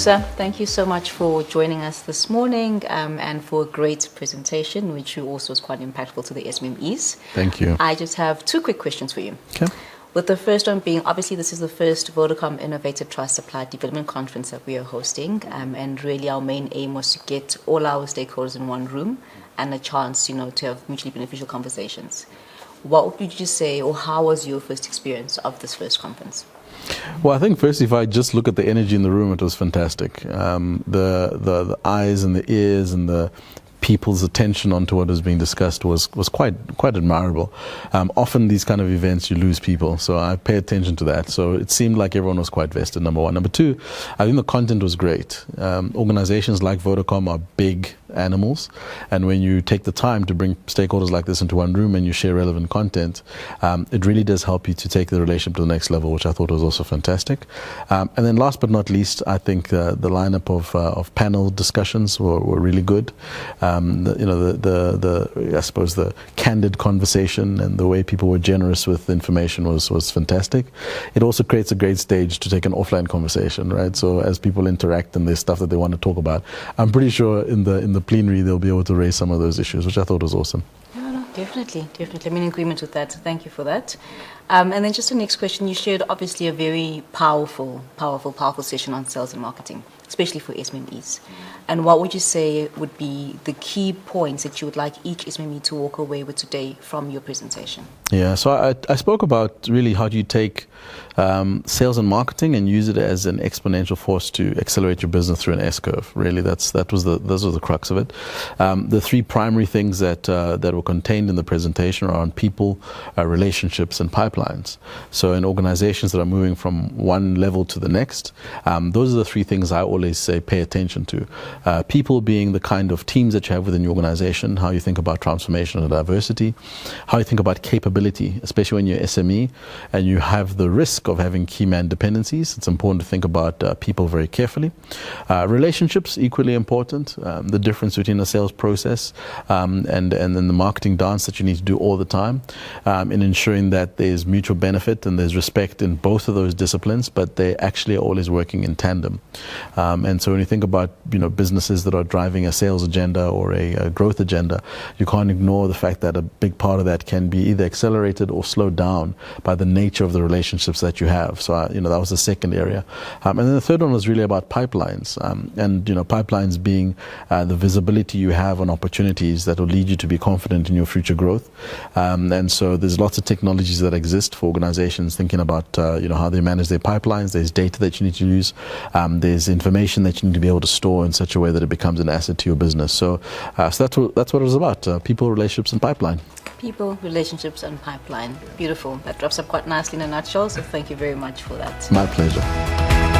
Musa, thank you so much for joining us this morning and for a great presentation, which also was quite impactful to the SMMEs. Thank you. I just have two quick questions for you. Okay. With the first one being, obviously, this is the first Vodacom Innovator Trust Supply Development Conference that we are hosting. And really our main aim was to get all our stakeholders in one room and a chance, to have mutually beneficial conversations. What would you say, or how was your first experience of this first conference? Well, I think first, if I just look at the energy in the room, it was fantastic. The eyes and the ears and the people's attention onto what was being discussed was quite admirable. Often these kind of events, you lose people, so I pay attention to that. So it seemed like everyone was quite vested, number one. Number two, I think the content was great. Organizations like Vodacom are big animals, and when you take the time to bring stakeholders like this into one room and you share relevant content, it really does help you to take the relationship to the next level, which I thought was also fantastic. And then last but not least, I think the lineup of panel discussions were really good. I suppose the candid conversation and the way people were generous with information was fantastic. It also creates a great stage to take an offline conversation, right? So as people interact and there's stuff that they want to talk about, I'm pretty sure in the plenary they'll be able to raise some of those issues, which I thought was awesome. No, definitely. I'm in agreement with that. Thank you for that. And then just the next question, you shared obviously a very powerful session on sales and marketing, especially for SMMEs. And what would you say would be the key points that you would like each SMME to walk away with today from your presentation? Yeah, so I spoke about really how do you take sales and marketing and use it as an exponential force to accelerate your business through an S-curve. Really, those were the crux of it. The three primary things that were contained in the presentation are around people, relationships, and pipelines. So in organizations that are moving from one level to the next, those are the three things I always say pay attention to. People being the kind of teams that you have within your organization, how you think about transformation and diversity, how you think about capability, especially when you're SME and you have the risk of having key man dependencies. It's important to think about people very carefully. Relationships, equally important. The difference between a sales process and then the marketing dance that you need to do all the time in ensuring that there's mutual benefit and there's respect in both of those disciplines, but they actually are always working in tandem. And so when you think about businesses that are driving a sales agenda or a growth agenda, you can't ignore the fact that a big part of that can be either accelerated or slowed down by the nature of the relationships that you have. So that was the second area. And then the third one was really about pipelines, and pipelines being the visibility you have on opportunities that will lead you to be confident in your future growth. And so there's lots of technologies that exist for organizations thinking about how they manage their pipelines. There's data that you need to use. There's information that you need to be able to store in such a way that it becomes an asset to your business. So that's what it was about: people, relationships, and pipeline. People, relationships, and pipeline. Beautiful. That wraps up quite nicely in a nutshell. So thank you very much for that. My pleasure.